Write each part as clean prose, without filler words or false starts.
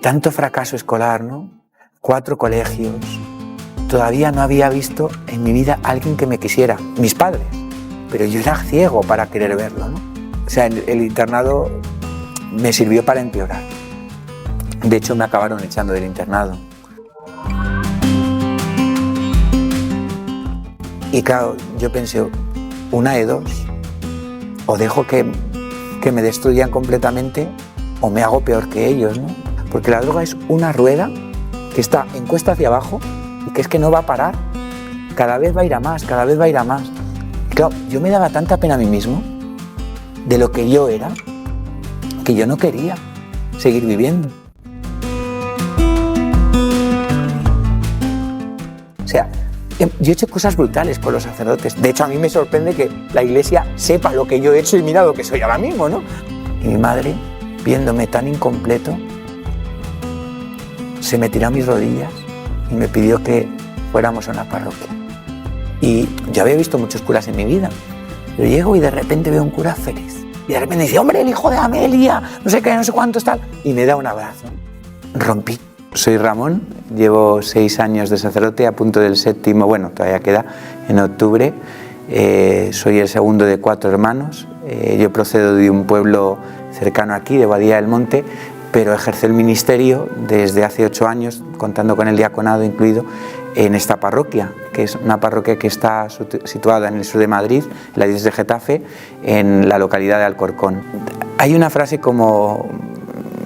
tanto fracaso escolar, ¿no? 4 colegios. Todavía no había visto en mi vida a alguien que me quisiera, mis padres, pero yo era ciego para querer verlo, ¿no? O sea, el internado me sirvió para empeorar. De hecho, me acabaron echando del internado. Y claro, yo pensé, una de dos, o dejo que me destruyan completamente o me hago peor que ellos, ¿no? Porque la droga es una rueda que está en cuesta hacia abajo y que es que no va a parar. Cada vez va a ir a más, cada vez va a ir a más. Y claro, yo me daba tanta pena a mí mismo de lo que yo era, que yo no quería seguir viviendo. O sea, yo he hecho cosas brutales con los sacerdotes. De hecho, a mí me sorprende que la Iglesia sepa lo que yo he hecho y mira lo que soy ahora mismo, ¿no? Y mi madre, viéndome tan incompleto, se me tiró a mis rodillas y me pidió que fuéramos a una parroquia. Y yo había visto muchos curas en mi vida. Yo llego y de repente veo un cura feliz. Y de repente dice, hombre, el hijo de Amelia, no sé qué, no sé cuánto, tal. Y me da un abrazo. Rompí. Soy Ramón, llevo 6 años de sacerdote, a punto del 7º, bueno, todavía queda, en octubre. Soy el segundo de 4 hermanos. Yo procedo de un pueblo cercano aquí, de Badía del Monte, pero ejerzo el ministerio desde hace 8 años, contando con el diaconado incluido, en esta parroquia, que es una parroquia que está situada en el sur de Madrid, en la diócesis de Getafe, en la localidad de Alcorcón. Hay una frase como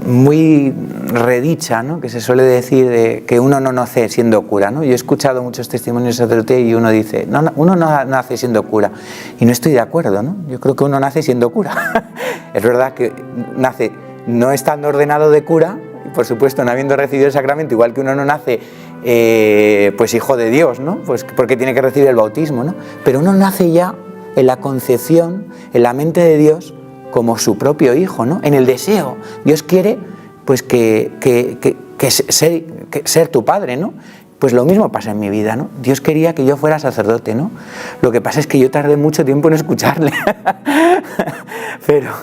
muy redicha, ¿no?, que se suele decir de que uno no nace siendo cura, ¿no? Yo he escuchado muchos testimonios de sacerdote y uno dice, no, uno no nace siendo cura, y no estoy de acuerdo, ¿no? Yo creo que uno nace siendo cura. Es verdad que nace no estando ordenado de cura, y por supuesto no habiendo recibido el sacramento, igual que uno no nace pues hijo de Dios, ¿no? Pues porque tiene que recibir el bautismo, ¿no? Pero uno nace ya en la concepción, en la mente de Dios, como su propio hijo, ¿no? En el deseo. Dios quiere pues ser tu padre, ¿no? Pues lo mismo pasa en mi vida, ¿no? Dios quería que yo fuera sacerdote, ¿no? Lo que pasa es que yo tardé mucho tiempo en escucharle. pero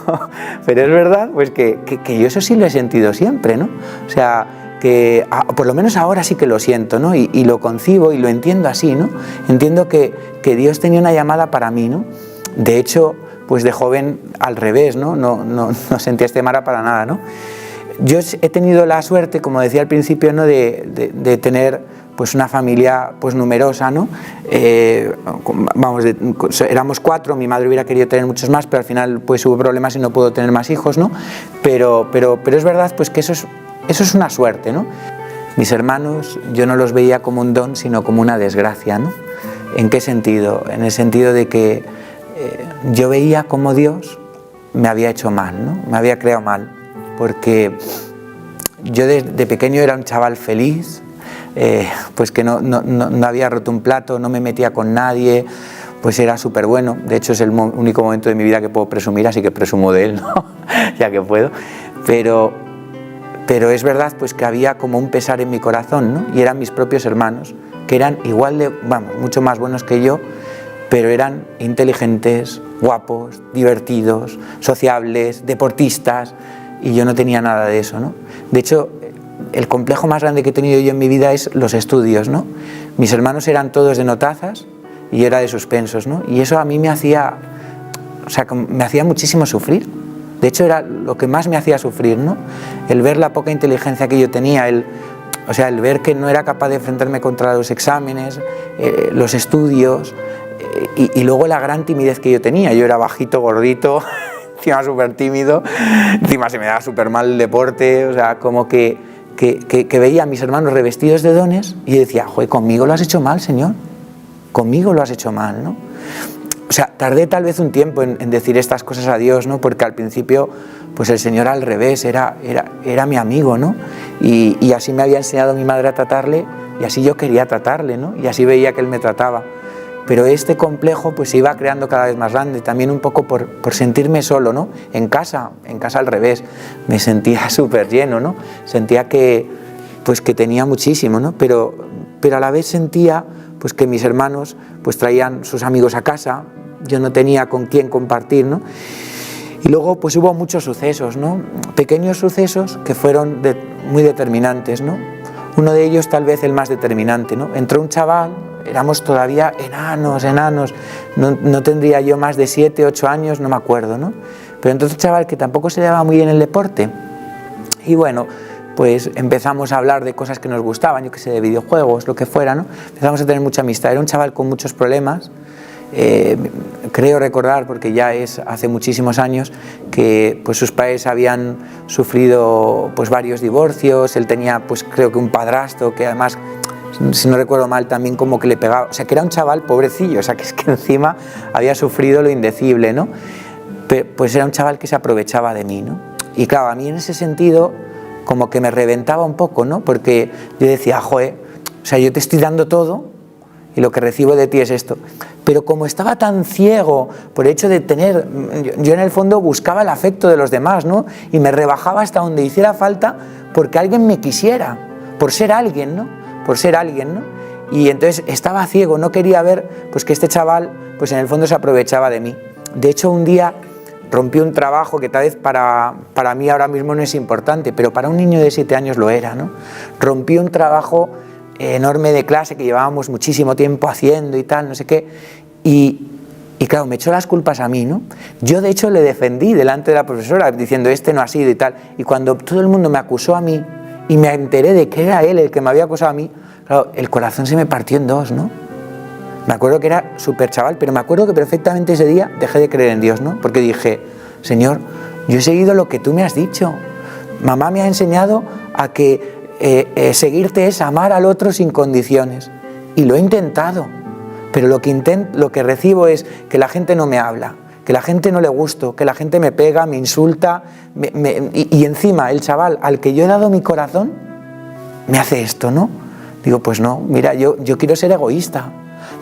es verdad pues que yo eso sí lo he sentido siempre, ¿no? O sea, que por lo menos ahora sí que lo siento, ¿no? Y lo concibo y lo entiendo así, ¿no? Entiendo que Dios tenía una llamada para mí, ¿no? De hecho, pues de joven al revés, ¿no? No sentía esta llamada para nada, ¿no? Yo he tenido la suerte, como decía al principio, ¿no?, de tener pues una familia pues numerosa, ¿no? Éramos 4, mi madre hubiera querido tener muchos más, pero al final pues hubo problemas y no pudo tener más hijos, ¿no? Pero es verdad pues que eso es una suerte, ¿no? Mis hermanos yo no los veía como un don, sino como una desgracia, ¿no? ¿En qué sentido? En el sentido de que yo veía cómo Dios me había hecho mal, ¿no? Me había creado mal, porque yo de pequeño era un chaval feliz, pues que no había roto un plato, no me metía con nadie, pues era súper bueno. De hecho es el único momento de mi vida que puedo presumir, así que presumo de él, ¿no? Ya que puedo. Pero es verdad pues que había como un pesar en mi corazón, ¿no? Y eran mis propios hermanos, que eran igual de, mucho más buenos que yo, pero eran inteligentes, guapos, divertidos, sociables, deportistas, y yo no tenía nada de eso, ¿no? De hecho, el complejo más grande que he tenido yo en mi vida es los estudios, ¿no? Mis hermanos eran todos de notazas y yo era de suspensos, ¿no? Y eso a mí me hacía muchísimo sufrir. De hecho, era lo que más me hacía sufrir, ¿no? El ver la poca inteligencia que yo tenía, el ver que no era capaz de enfrentarme contra los exámenes, los estudios, y luego la gran timidez que yo tenía. Yo era bajito, gordito, encima súper tímido, encima se me daba súper mal el deporte, o sea, como que veía a mis hermanos revestidos de dones y decía, joder, conmigo lo has hecho mal, Señor, conmigo lo has hecho mal, ¿no? O sea, tardé tal vez un tiempo en decir estas cosas a Dios, ¿no? Porque al principio, pues el Señor al revés, era mi amigo, ¿no? Y así me había enseñado mi madre a tratarle, y así yo quería tratarle, ¿no? Y así veía que él me trataba. Pero este complejo pues se iba creando cada vez más grande, también un poco por sentirme solo, ¿no? En casa al revés, me sentía súper lleno, ¿no? Sentía que tenía muchísimo, ¿no? Pero a la vez sentía pues que mis hermanos pues traían sus amigos a casa, yo no tenía con quién compartir, ¿no? Y luego pues hubo muchos sucesos, ¿no? Pequeños sucesos que fueron muy determinantes, ¿no? Uno de ellos tal vez el más determinante, ¿no? Entró un chaval, éramos todavía enanos, no tendría yo más de 7, 8 años, no me acuerdo, ¿no? Pero entró un chaval que tampoco se le daba muy bien el deporte y bueno, pues empezamos a hablar de cosas que nos gustaban, yo qué sé, de videojuegos, lo que fuera, ¿no? Empezamos a tener mucha amistad. Era un chaval con muchos problemas, creo recordar, porque ya es hace muchísimos años, que pues sus padres habían sufrido pues varios divorcios, él tenía pues creo que un padrastro que además, si no recuerdo mal, también como que le pegaba, o sea que era un chaval pobrecillo, o sea que es que encima había sufrido lo indecible, ¿no? Pues era un chaval que se aprovechaba de mí, ¿no? Y claro, a mí en ese sentido como que me reventaba un poco, ¿no? Porque yo decía, joder, o sea, yo te estoy dando todo y lo que recibo de ti es esto. Pero como estaba tan ciego por el hecho de tener, yo en el fondo buscaba el afecto de los demás, ¿no? Y me rebajaba hasta donde hiciera falta porque alguien me quisiera, por ser alguien, ¿no? Por ser alguien, ¿no? Y entonces estaba ciego, no quería ver pues que este chaval, pues en el fondo se aprovechaba de mí. De hecho, un día rompí un trabajo que tal vez para mí ahora mismo no es importante, pero para un niño de 7 años lo era, ¿no? Rompí un trabajo enorme de clase que llevábamos muchísimo tiempo haciendo y tal, no sé qué, y claro, me echó las culpas a mí, ¿no? Yo de hecho le defendí delante de la profesora diciendo este no ha sido y tal, y cuando todo el mundo me acusó a mí y me enteré de que era él el que me había acusado a mí, claro, el corazón se me partió en dos, ¿no? Me acuerdo que era súper chaval, pero me acuerdo que perfectamente ese día dejé de creer en Dios, ¿no? Porque dije, Señor, yo he seguido lo que tú me has dicho. Mamá me ha enseñado a que seguirte es amar al otro sin condiciones. Y lo he intentado, pero lo que recibo es que la gente no me habla, que la gente no le gusto, que la gente me pega, me insulta, y encima el chaval al que yo he dado mi corazón me hace esto, ¿no? Digo, pues no, mira, yo quiero ser egoísta.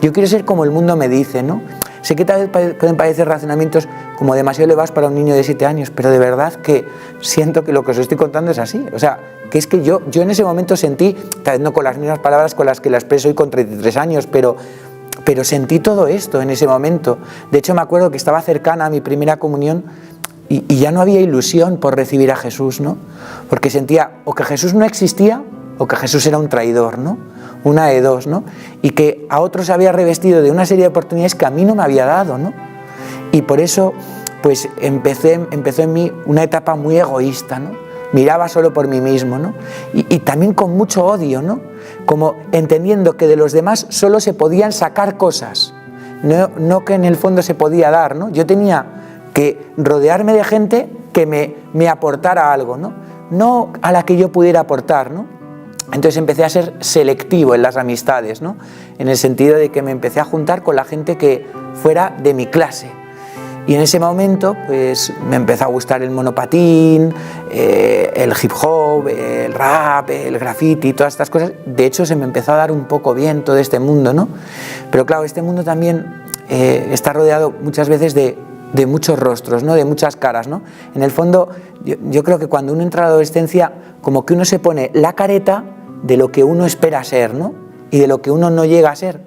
Yo quiero ser como el mundo me dice, ¿no? Sé que tal vez pueden parecer razonamientos como demasiado elevados para un niño de 7 años, pero de verdad que siento que lo que os estoy contando es así. O sea, que es que yo en ese momento sentí, tal vez no con las mismas palabras con las que la expreso hoy con 33 años, pero sentí todo esto en ese momento. De hecho, me acuerdo que estaba cercana a mi primera comunión y ya no había ilusión por recibir a Jesús, ¿no? Porque sentía o que Jesús no existía o que Jesús era un traidor, ¿no? Una de dos, ¿no? Y que a otros había revestido de una serie de oportunidades que a mí no me había dado, ¿no? Y por eso, pues empezó en mí una etapa muy egoísta, ¿no? Miraba solo por mí mismo, ¿no? Y también con mucho odio, ¿no? Como entendiendo que de los demás solo se podían sacar cosas, no que en el fondo se podía dar, ¿no? Yo tenía que rodearme de gente que me aportara algo, ¿no? No a la que yo pudiera aportar, ¿no? Entonces empecé a ser selectivo en las amistades, ¿no? En el sentido de que me empecé a juntar con la gente que fuera de mi clase. Y en ese momento pues me empezó a gustar el monopatín, el hip hop, el rap, el graffiti, todas estas cosas. De hecho se me empezó a dar un poco bien todo este mundo, ¿no? Pero claro, este mundo también está rodeado muchas veces de muchos rostros, ¿no? De muchas caras, ¿no? En el fondo yo creo que cuando uno entra a la adolescencia como que uno se pone la careta de lo que uno espera ser, ¿no? Y de lo que uno no llega a ser.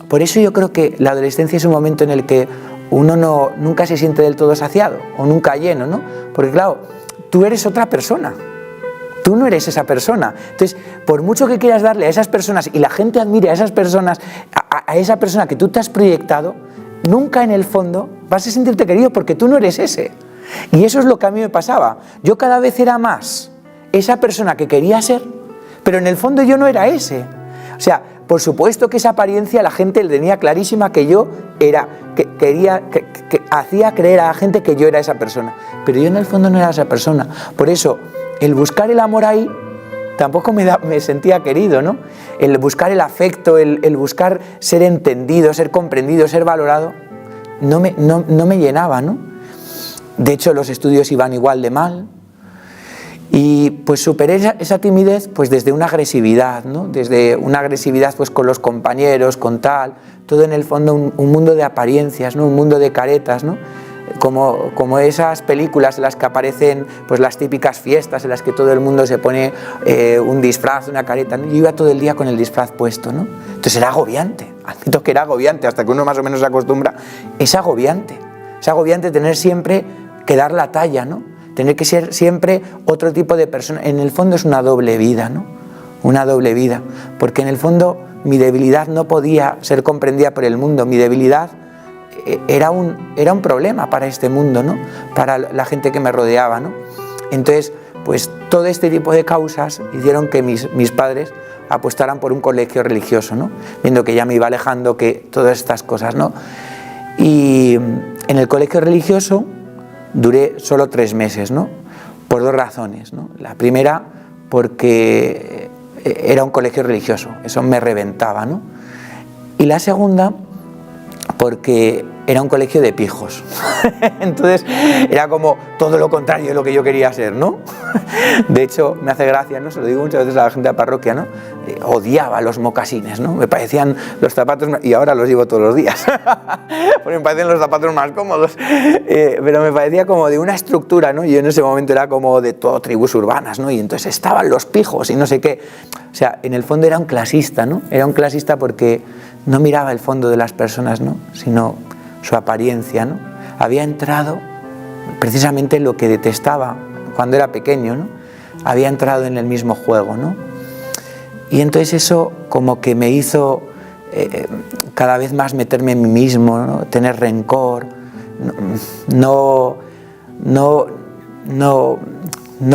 Por eso yo creo que la adolescencia es un momento en el que uno nunca se siente del todo saciado o nunca lleno, ¿no? Porque claro, tú eres otra persona, tú no eres esa persona. Entonces, por mucho que quieras darle a esas personas y la gente admire a esas personas, a esa persona que tú te has proyectado, nunca en el fondo vas a sentirte querido porque tú no eres ese. Y eso es lo que a mí me pasaba. Yo cada vez era más esa persona que quería ser, pero en el fondo yo no era ese. O sea, por supuesto que esa apariencia la gente le tenía clarísima que yo era, que hacía creer a la gente que yo era esa persona, pero yo en el fondo no era esa persona. Por eso, el buscar el amor ahí tampoco me sentía querido, ¿no? El buscar el afecto, el buscar ser entendido, ser comprendido, ser valorado, no me llenaba, ¿no? De hecho, los estudios iban igual de mal. Y pues superé esa timidez pues desde una agresividad, ¿no? Desde una agresividad pues con los compañeros, con tal, todo en el fondo un mundo de apariencias, ¿no? Un mundo de caretas, ¿no? Como esas películas en las que aparecen pues las típicas fiestas en las que todo el mundo se pone un disfraz, una careta, ¿no? Yo iba todo el día con el disfraz puesto, ¿no? Entonces era agobiante, admito que era agobiante, hasta que uno más o menos se acostumbra, es agobiante tener siempre que dar la talla, ¿no? tener que ser siempre otro tipo de persona. En el fondo es una doble vida, ¿no? Una doble vida, porque en el fondo mi debilidad no podía ser comprendida por el mundo, mi debilidad era un problema para este mundo, ¿no? Para la gente que me rodeaba, ¿no? Entonces, pues todo este tipo de causas hicieron que mis padres apostaran por un colegio religioso, ¿no? Viendo que ya me iba alejando, que todas estas cosas, ¿no? Y en el colegio religioso duré solo 3 meses, ¿no? Por 2 razones, ¿no? La primera, porque era un colegio religioso, eso me reventaba, ¿no? Y la segunda, porque era un colegio de pijos. Entonces era como todo lo contrario de lo que yo quería ser, ¿no? De hecho, me hace gracia, ¿no? Se lo digo muchas veces a la gente de la parroquia, ¿no? Odiaba los mocasines, ¿no? Me parecían los zapatos, y ahora los llevo todos los días, porque me parecen los zapatos más cómodos, pero me parecía como de una estructura, ¿no? Yo en ese momento era como de todo tribus urbanas, ¿no? Y entonces estaban los pijos y no sé qué. O sea, en el fondo era un clasista, ¿no? Era un clasista porque no miraba el fondo de las personas, ¿no? Sino su apariencia, ¿no? Había entrado precisamente lo que detestaba cuando era pequeño, ¿no? Había entrado en el mismo juego, ¿no? Y entonces eso como que me hizo cada vez más meterme en mí mismo, ¿no? Tener rencor, no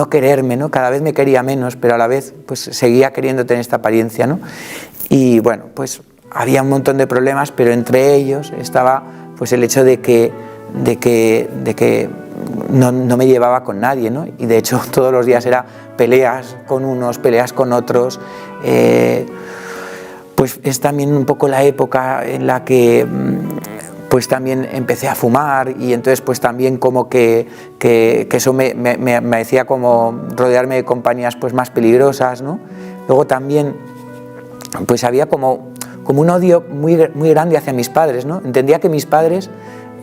quererme, ¿no? Cada vez me quería menos, pero a la vez pues seguía queriendo tener esta apariencia, ¿no? Y bueno, pues había un montón de problemas, pero entre ellos estaba pues el hecho de que no me llevaba con nadie, ¿no? Y de hecho todos los días era peleas con unos, peleas con otros. Pues es también un poco la época en la que pues también empecé a fumar, y entonces pues también como que eso me hacía como rodearme de compañías pues más peligrosas, ¿no? Luego también pues había como un odio muy grande hacia mis padres, ¿no? Entendía que mis padres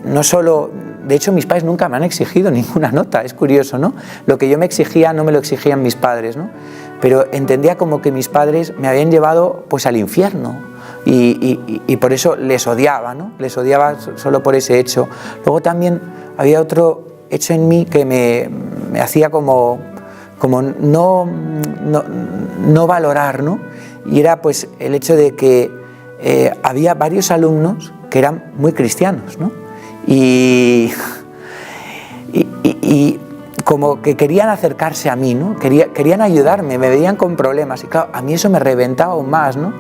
no solo... De hecho, mis padres nunca me han exigido ninguna nota, es curioso, ¿no? Lo que yo me exigía no me lo exigían mis padres, ¿no? Pero entendía como que mis padres me habían llevado pues al infierno, y por eso les odiaba, ¿no? Les odiaba solo por ese hecho. Luego también había otro hecho en mí que me hacía como no valorar, ¿no? Y era pues el hecho de que había varios alumnos que eran muy cristianos, ¿no? Y como que querían acercarse a mí, ¿no? Querían ayudarme, me veían con problemas, y claro, a mí eso me reventaba aún más, ¿no?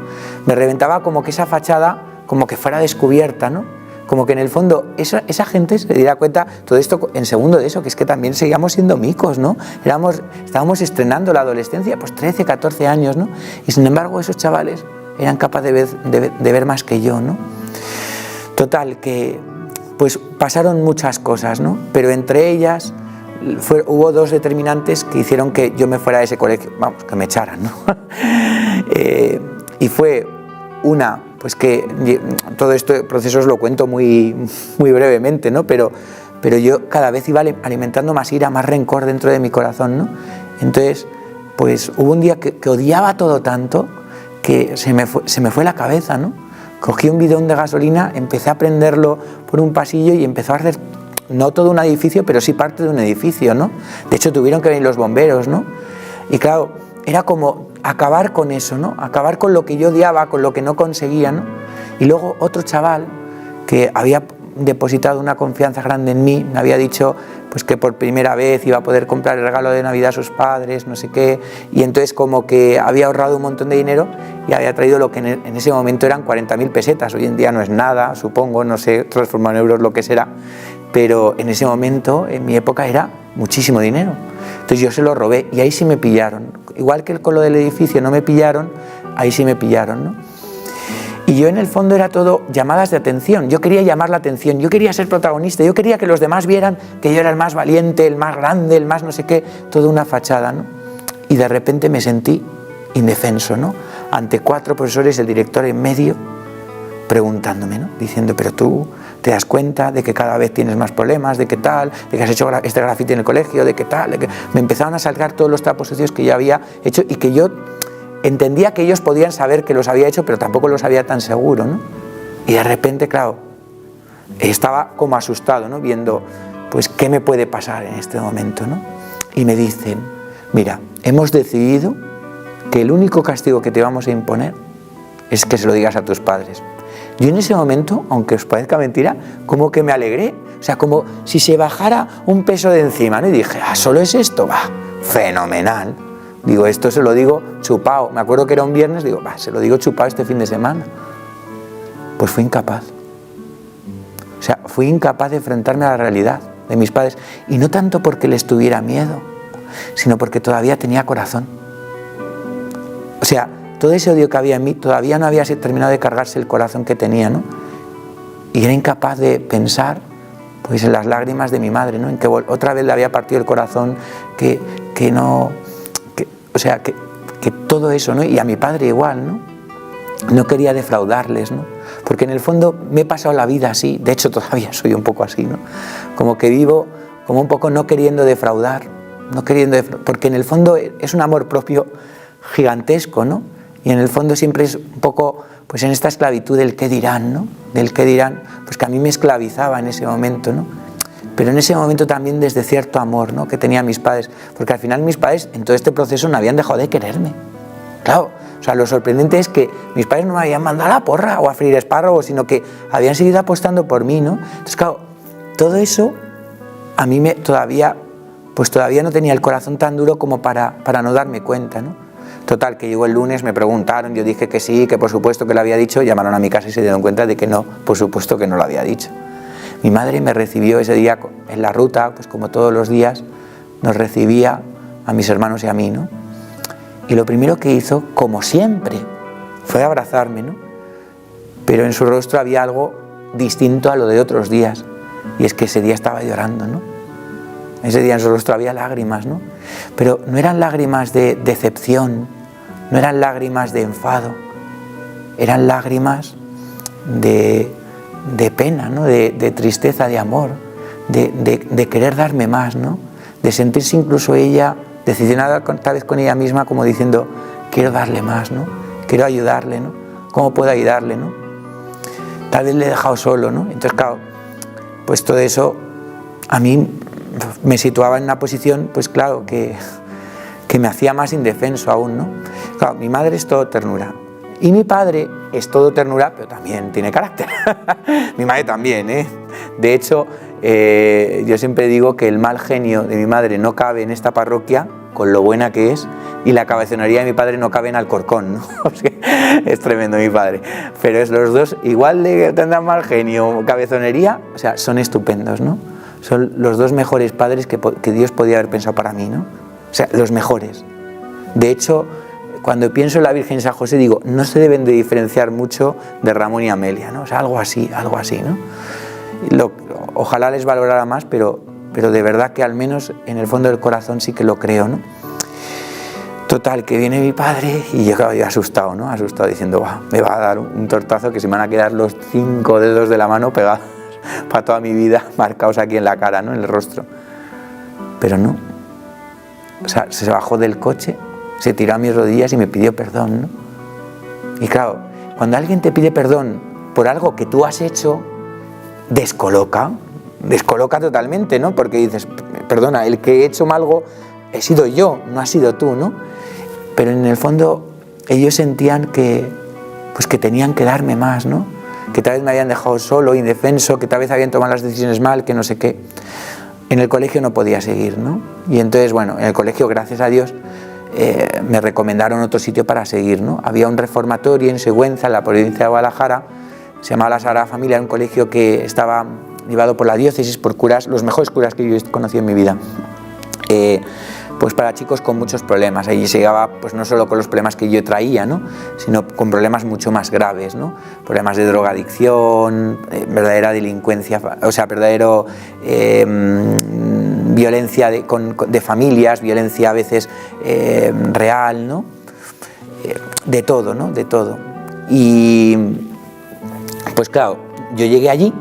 Me reventaba como que esa fachada como que fuera descubierta, ¿no? Como que en el fondo esa gente se diera cuenta, todo esto en segundo de eso, que es que también seguíamos siendo micos, ¿no? Estábamos estrenando la adolescencia, pues 13, 14 años, ¿no? Y sin embargo esos chavales eran capaces de ver más que yo, ¿no? Total, que pues pasaron muchas cosas, ¿no? Pero entre ellas hubo 2 determinantes que hicieron que yo me fuera de ese colegio, vamos, que me echaran, ¿no? Y fue una, pues que todo este proceso os lo cuento muy brevemente, ¿no? Pero yo cada vez iba alimentando más ira, más rencor dentro de mi corazón, ¿no? Entonces, pues hubo un día que odiaba todo tanto que se me fue la cabeza, ¿no? Cogí un bidón de gasolina, empecé a prenderlo por un pasillo y empezó a arder, no todo un edificio, pero sí parte de un edificio, ¿no? De hecho, tuvieron que venir los bomberos, ¿no? Y claro, era como acabar con eso, ¿no? Acabar con lo que yo odiaba, con lo que no conseguía, ¿no? Y luego otro chaval que había depositado una confianza grande en mí, me había dicho pues que por primera vez iba a poder comprar el regalo de Navidad a sus padres, no sé qué, y entonces como que había ahorrado un montón de dinero y había traído lo que en ese momento eran 40.000 pesetas, hoy en día no es nada, supongo, no sé, transformado en euros lo que será, pero en ese momento, en mi época, era muchísimo dinero. Entonces yo se lo robé y ahí sí me pillaron, igual que con lo del edificio no me pillaron, ahí sí me pillaron, ¿no? Y yo en el fondo era todo llamadas de atención, yo quería llamar la atención, yo quería ser protagonista, yo quería que los demás vieran que yo era el más valiente, el más grande, el más no sé qué, toda una fachada, ¿no? Y de repente me sentí indefenso, ¿no? Ante 4 profesores, el director en medio, preguntándome, ¿no? Diciendo, pero tú te das cuenta de que cada vez tienes más problemas, de qué tal, de que has hecho este grafiti en el colegio, de qué tal, de que... Me empezaron a saltar todos los trapos sucios que yo había hecho y que yo entendía que ellos podían saber que los había hecho, pero tampoco los había tan seguro, ¿no? Y de repente, claro, estaba como asustado, ¿no? Viendo pues ¿qué me puede pasar en este momento, ¿no? Y me dicen, mira, hemos decidido que el único castigo que te vamos a imponer es que se lo digas a tus padres. Yo en ese momento, aunque os parezca mentira, como que me alegré, o sea, como si se bajara un peso de encima, ¿no? Y dije, ¿solo es esto? Va, fenomenal. Digo, esto se lo digo chupado. Me acuerdo que era un viernes, digo, se lo digo chupado este fin de semana. Pues fui incapaz. O sea, fui incapaz de enfrentarme a la realidad de mis padres. Y no tanto porque les tuviera miedo, sino porque todavía tenía corazón. O sea, todo ese odio que había en mí todavía no había terminado de cargarse el corazón que tenía, ¿no? Y era incapaz de pensar, pues, en las lágrimas de mi madre, ¿no? En que otra vez le había partido el corazón, que todo eso, ¿no? Y a mi padre igual, ¿no? No quería defraudarles, ¿no? Porque en el fondo me he pasado la vida así, de hecho todavía soy un poco así, ¿no? Como que vivo como un poco no queriendo defraudar, porque en el fondo es un amor propio gigantesco, ¿no? Y en el fondo siempre es un poco, pues, en esta esclavitud del qué dirán, ¿no? Del qué dirán, pues que a mí me esclavizaba en ese momento, ¿no? Pero en ese momento también desde cierto amor, ¿no?, que tenían mis padres, porque al final mis padres en todo este proceso no habían dejado de quererme. Claro, o sea, lo sorprendente es que mis padres no me habían mandado a la porra o a freír espárragos, sino que habían seguido apostando por mí, ¿no? Entonces, claro, todo eso a mí todavía no tenía el corazón tan duro como para no darme cuenta, ¿no? Total, que llegó el lunes, me preguntaron, yo dije que sí, que por supuesto que lo había dicho, llamaron a mi casa y se dieron cuenta de que no, por supuesto que no lo había dicho. Mi madre me recibió ese día en la ruta, pues como todos los días, nos recibía a mis hermanos y a mí, ¿no? Y lo primero que hizo, como siempre, fue abrazarme, ¿no? Pero en su rostro había algo distinto a lo de otros días, y es que ese día estaba llorando, ¿no? Ese día en su rostro había lágrimas, ¿no? Pero no eran lágrimas de decepción, no eran lágrimas de enfado, eran lágrimas de pena, ¿no? De tristeza, de amor, de querer darme más, ¿no? De sentirse incluso ella decepcionada tal vez con ella misma, como diciendo, quiero darle más, ¿no? Quiero ayudarle, ¿no? ¿Cómo puedo ayudarle, no? Tal vez le he dejado solo, ¿no? Entonces, claro, pues todo eso a mí me situaba en una posición, pues claro, que me hacía más indefenso aún, ¿no? Claro, mi madre es todo ternura y mi padre es todo ternura, pero también tiene carácter. Mi madre también, ¿eh? De hecho, yo siempre digo que el mal genio de mi madre no cabe en esta parroquia, con lo buena que es, y la cabezonería de mi padre no cabe en Alcorcón, ¿no? O sea, es tremendo mi padre. Pero es los dos, igual de tendrán mal genio, cabezonería, o sea, son estupendos, ¿no? Son los dos mejores padres que Dios podía haber pensado para mí, ¿no? O sea, los mejores. De hecho, cuando pienso en la Virgen y San José, digo, no se deben de diferenciar mucho de Ramón y Amelia, ¿no? O sea, algo así, ¿no? Ojalá les valorara más, pero de verdad que al menos en el fondo del corazón sí que lo creo, ¿no? Total, que viene mi padre y yo asustado, ¿no? Asustado diciendo, me va a dar un tortazo que se me van a quedar los 5 dedos de la mano pegados para toda mi vida, marcados aquí en la cara, ¿no? En el rostro. Pero no. O sea, se bajó del coche, se tiró a mis rodillas y me pidió perdón, ¿no? Y claro, cuando alguien te pide perdón por algo que tú has hecho, descoloca totalmente, ¿no? Porque dices, perdona, el que he hecho algo he sido yo, no has sido tú, ¿no? Pero en el fondo ellos sentían que tenían que darme más, ¿no? Que tal vez me habían dejado solo, indefenso, que tal vez habían tomado las decisiones mal, que no sé qué. En el colegio no podía seguir, ¿no? Y entonces, bueno, en el colegio, gracias a Dios, me recomendaron otro sitio para seguir, ¿no? Había un reformatorio en Sigüenza, en la provincia de Guadalajara, se llamaba la Sagrada Familia, era un colegio que estaba llevado por la diócesis, por curas, los mejores curas que yo he conocido en mi vida. Pues para chicos con muchos problemas. Allí se llegaba, pues no solo con los problemas que yo traía, ¿no? Sino con problemas mucho más graves, ¿no? Problemas de drogadicción, verdadera delincuencia, o sea, violencia de familias, violencia a veces real, ¿no? De todo, ¿no? De todo. Y pues claro, yo llegué allí.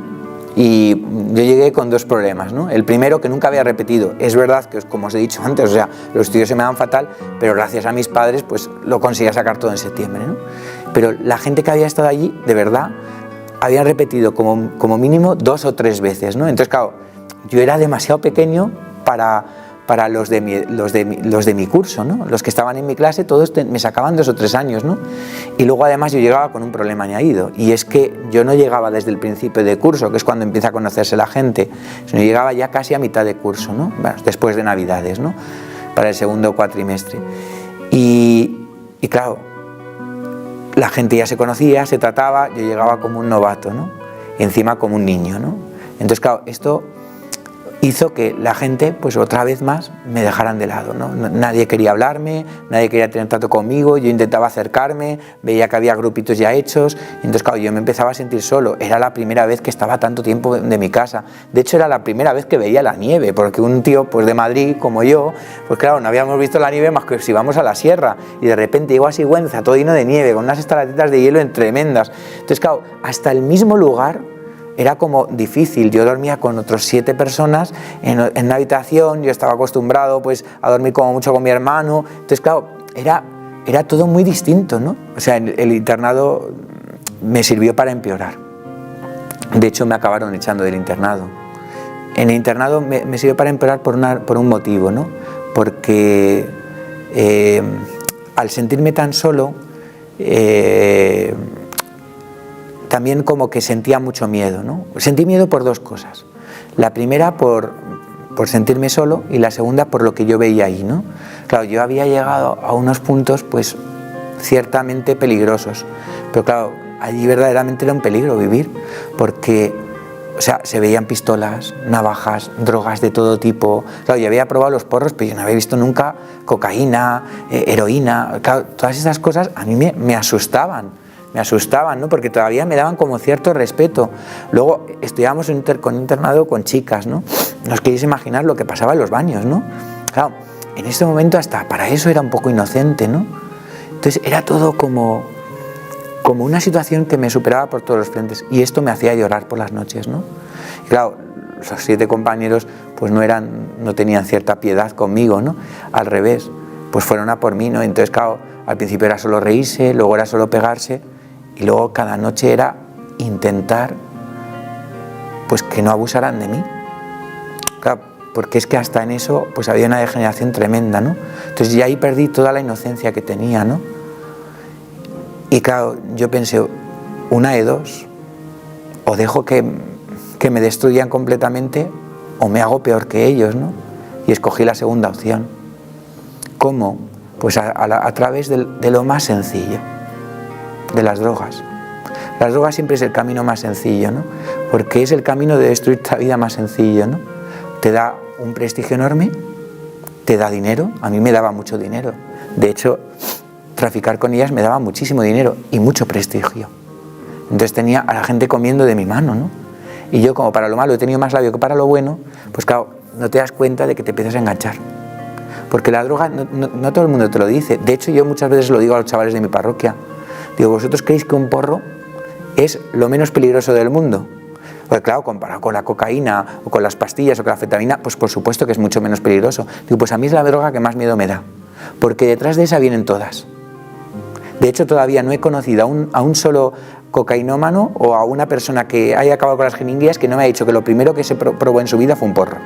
Y yo llegué con 2 problemas, ¿no? El primero, que nunca había repetido. Es verdad que, como os he dicho antes, o sea, los estudios se me dan fatal, pero gracias a mis padres, pues lo conseguí sacar todo en septiembre, ¿no? Pero la gente que había estado allí, de verdad, habían repetido como mínimo 2 o 3 veces, ¿no? Entonces, claro, yo era demasiado pequeño para los de mi curso, ¿no? Los que estaban en mi clase, todos me sacaban 2 o 3 años, ¿no? Y luego además yo llegaba con un problema añadido, y es que yo no llegaba desde el principio de curso, que es cuando empieza a conocerse la gente, sino llegaba ya casi a mitad de curso, ¿no? Bueno, después de Navidades, ¿no? Para el segundo cuatrimestre. Y claro, la gente ya se conocía, se trataba, yo llegaba como un novato, ¿no? Y encima como un niño, ¿no? Entonces, claro, esto hizo que la gente, pues otra vez más, me dejaran de lado, ¿no? Nadie quería hablarme, nadie quería tener trato conmigo, yo intentaba acercarme, veía que había grupitos ya hechos, entonces claro, yo me empezaba a sentir solo. Era la primera vez que estaba tanto tiempo de mi casa, de hecho era la primera vez que veía la nieve, porque un tío pues de Madrid, como yo, pues claro, no habíamos visto la nieve más que si vamos a la sierra, y de repente llego a Sigüenza, todo lleno de nieve, con unas estalactitas de hielo tremendas. Entonces claro, hasta el mismo lugar era como difícil. Yo dormía con otros 7 personas en una habitación, yo estaba acostumbrado pues a dormir como mucho con mi hermano, entonces claro, era todo muy distinto, ¿no? O sea, el internado me sirvió para empeorar. De hecho me acabaron echando del internado. En el internado me sirvió para empeorar por un motivo, ¿no? Porque al sentirme tan solo, también como que sentía mucho miedo, ¿no? Sentí miedo por 2 cosas. La primera por sentirme solo, y la segunda por lo que yo veía ahí, ¿no? Claro, yo había llegado a unos puntos pues ciertamente peligrosos, pero claro, allí verdaderamente era un peligro vivir, porque o sea, se veían pistolas, navajas, drogas de todo tipo. Claro, yo había probado los porros, pero yo no había visto nunca cocaína, heroína. Claro, todas esas cosas a mí me asustaban, ¿no? Porque todavía me daban como cierto respeto. Luego estudiábamos con internado con chicas, ¿no? No os queréis imaginar lo que pasaba en los baños, ¿no? Claro, en ese momento hasta para eso era un poco inocente, ¿no? Entonces era todo como una situación que me superaba por todos los frentes, y esto me hacía llorar por las noches, ¿no? Y claro, los 7 compañeros pues no tenían cierta piedad conmigo, ¿no? Al revés, pues fueron a por mí, ¿no? Entonces claro, al principio era solo reírse, luego era solo pegarse, y luego cada noche era intentar pues que no abusaran de mí. Claro, porque es que hasta en eso pues había una degeneración tremenda, ¿no? Entonces ya ahí perdí toda la inocencia que tenía, ¿no? Y claro, yo pensé, una de dos, o dejo que me destruyan completamente, o me hago peor que ellos, ¿no? Y escogí la segunda opción. ¿Cómo? Pues a través de lo más sencillo, de las drogas. Las drogas siempre es el camino más sencillo, ¿no? Porque es el camino de destruir la vida más sencillo, ¿no? Te da un prestigio enorme, te da dinero. A mí me daba mucho dinero. De hecho, traficar con ellas me daba muchísimo dinero y mucho prestigio. Entonces tenía a la gente comiendo de mi mano, ¿no? Y yo, como para lo malo he tenido más labio que para lo bueno, pues claro, no te das cuenta de que te empiezas a enganchar. Porque la droga, no todo el mundo te lo dice. De hecho, yo muchas veces lo digo a los chavales de mi parroquia. Digo, ¿vosotros creéis que un porro es lo menos peligroso del mundo? Pues claro, comparado con la cocaína o con las pastillas o con la anfetamina, pues por supuesto que es mucho menos peligroso. Digo, pues a mí es la droga que más miedo me da, porque detrás de esa vienen todas. De hecho, todavía no he conocido a un solo cocainómano o a una persona que haya acabado con las jeringuillas que no me ha dicho que lo primero que se probó en su vida fue un porro.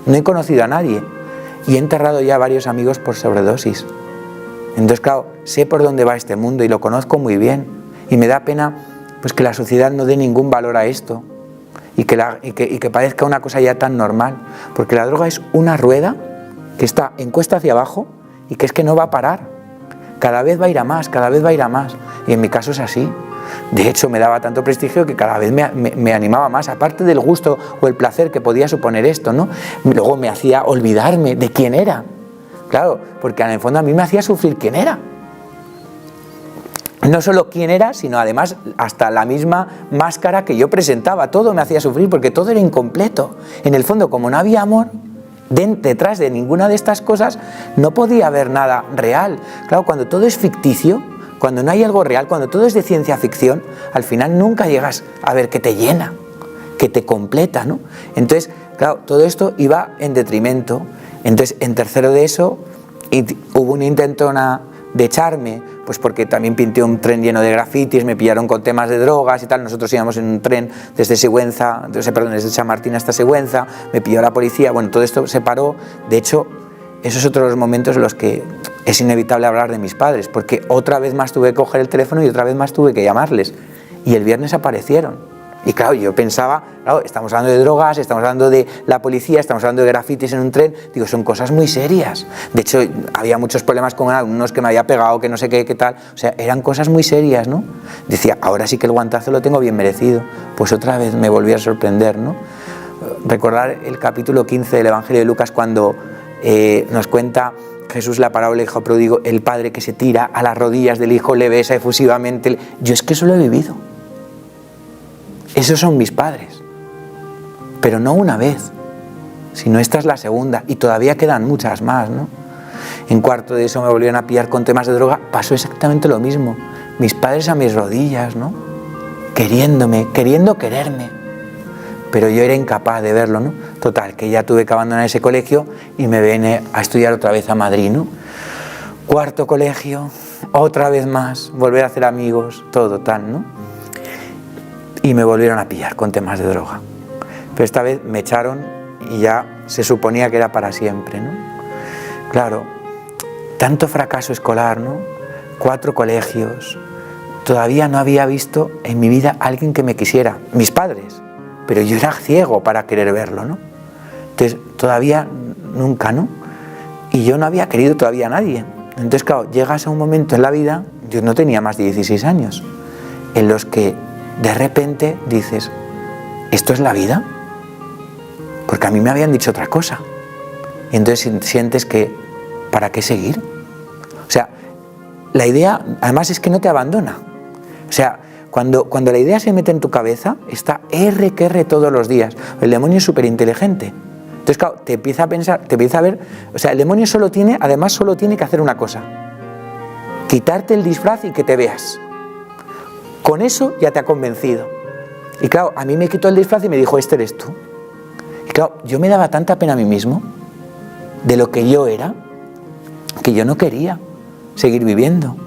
No he conocido a nadie, y he enterrado ya a varios amigos por sobredosis. Entonces, claro, sé por dónde va este mundo y lo conozco muy bien, y me da pena pues que la sociedad no dé ningún valor a esto y que parezca una cosa ya tan normal, porque la droga es una rueda que está en cuesta hacia abajo y que es que no va a parar. Cada vez va a ir a más, cada vez va a ir a más. Y en mi caso es así. De hecho, me daba tanto prestigio que cada vez me animaba más, aparte del gusto o el placer que podía suponer esto, ¿no? Luego me hacía olvidarme de quién era. Claro, porque en el fondo a mí me hacía sufrir quién era. No solo quién era, sino además hasta la misma máscara que yo presentaba. Todo me hacía sufrir porque todo era incompleto. En el fondo, como no había amor, detrás de ninguna de estas cosas no podía haber nada real. Claro, cuando todo es ficticio, cuando no hay algo real, cuando todo es de ciencia ficción, al final nunca llegas a ver que te llena, que te completa, ¿no? Entonces, claro, todo esto iba en detrimento. Entonces, en tercero de eso, hubo un intento de echarme pues porque también pinté un tren lleno de grafitis, me pillaron con temas de drogas y tal. Nosotros íbamos en un tren desde desde San Martín hasta Sigüenza, me pilló la policía, bueno, todo esto se paró. De hecho, esos son otros momentos en los que es inevitable hablar de mis padres, porque otra vez más tuve que coger el teléfono y otra vez más tuve que llamarles. Y el viernes aparecieron. Y claro, yo pensaba, claro, estamos hablando de drogas, estamos hablando de la policía, estamos hablando de grafitis en un tren. Digo, son cosas muy serias. De hecho, había muchos problemas con algunos que me había pegado, que no sé qué tal. O sea, eran cosas muy serias, ¿no? Decía, ahora sí que el guantazo lo tengo bien merecido. Pues otra vez me volví a sorprender, ¿no? Recordar el capítulo 15 del Evangelio de Lucas cuando nos cuenta Jesús la parábola del hijo pródigo, el padre que se tira a las rodillas del hijo, le besa efusivamente. Yo es que eso lo he vivido. Esos son mis padres, pero no una vez, sino esta es la segunda y todavía quedan muchas más, ¿no? En cuarto de eso me volvieron a pillar con temas de droga, pasó exactamente lo mismo, mis padres a mis rodillas, ¿no? Queriéndome, queriendo quererme, pero yo era incapaz de verlo, ¿no? Total, que ya tuve que abandonar ese colegio y me vine a estudiar otra vez a Madrid, ¿no? Cuarto colegio, otra vez más, volver a hacer amigos, todo tal, ¿no? Y me volvieron a pillar con temas de droga. Pero esta vez me echaron y ya se suponía que era para siempre, ¿no? Claro, tanto fracaso escolar, ¿no? 4 colegios. Todavía no había visto en mi vida a alguien que me quisiera. Mis padres. Pero yo era ciego para querer verlo, ¿no? Entonces, todavía nunca, ¿no? Y yo no había querido todavía a nadie. Entonces, claro, llegas a un momento en la vida, yo no tenía más de 16 años, en los que de repente dices, ¿esto es la vida? Porque a mí me habían dicho otra cosa. Y entonces sientes que, ¿para qué seguir? O sea, la idea, además es que no te abandona. O sea, cuando la idea se mete en tu cabeza, está R que R todos los días. El demonio es súper inteligente. Entonces, claro, te empieza a pensar, te empieza a ver, o sea, el demonio solo tiene que hacer una cosa. Quitarte el disfraz y que te veas. Con eso ya te ha convencido. Y claro, a mí me quitó el disfraz y me dijo, este eres tú. Y claro, yo me daba tanta pena a mí mismo de lo que yo era, que yo no quería seguir viviendo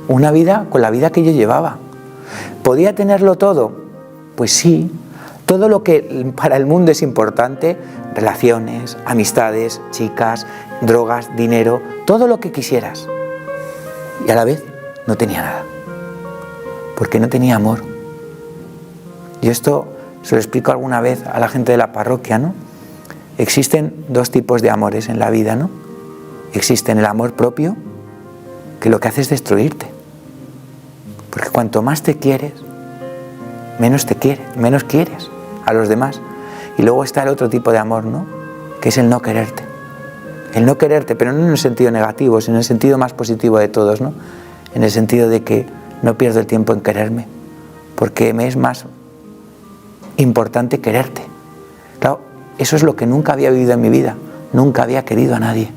una vida con la vida que yo llevaba. ¿Podía tenerlo todo? Pues sí, todo lo que para el mundo es importante, relaciones, amistades, chicas, drogas, dinero, todo lo que quisieras. Y a la vez no tenía nada. Porque no tenía amor. Yo esto se lo explico alguna vez a la gente de la parroquia, ¿no? Existen 2 tipos de amores en la vida, ¿no? Existen el amor propio, que lo que hace es destruirte. Porque cuanto más te quieres, menos quieres a los demás. Y luego está el otro tipo de amor, ¿no? Que es el no quererte. El no quererte, pero no en el sentido negativo, sino en el sentido más positivo de todos, ¿no? En el sentido de que no pierdo el tiempo en quererme, porque me es más importante quererte. Claro, eso es lo que nunca había vivido en mi vida. Nunca había querido a nadie.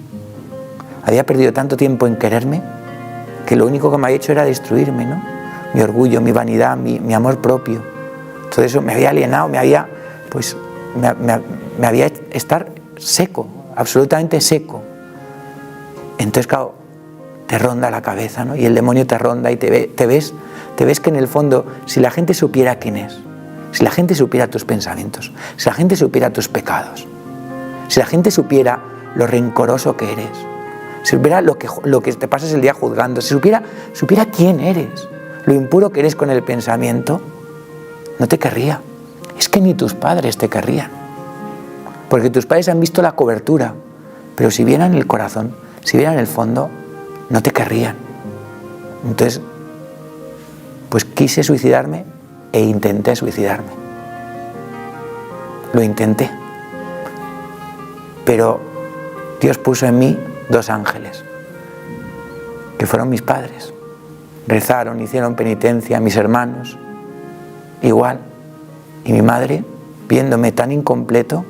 Había perdido tanto tiempo en quererme que lo único que me había hecho era destruirme, ¿no? Mi orgullo, mi vanidad, mi amor propio. Todo eso me había alienado, me había estar seco, absolutamente seco. Entonces, claro, te ronda la cabeza, ¿no? Y el demonio te ronda y te ves que en el fondo, si la gente supiera quién es, si la gente supiera tus pensamientos, si la gente supiera tus pecados, si la gente supiera lo rencoroso que eres, si supiera lo que te pasas el día juzgando, si supiera quién eres, lo impuro que eres con el pensamiento, no te querría. Es que ni tus padres te querrían. Porque tus padres han visto la cobertura, pero si vieran el corazón, si vieran el fondo, no te querrían. Entonces, pues quise suicidarme e intenté suicidarme. Lo intenté. Pero Dios puso en mí 2 ángeles, que fueron mis padres. Rezaron, hicieron penitencia, mis hermanos, igual. Y mi madre, viéndome tan incompleto,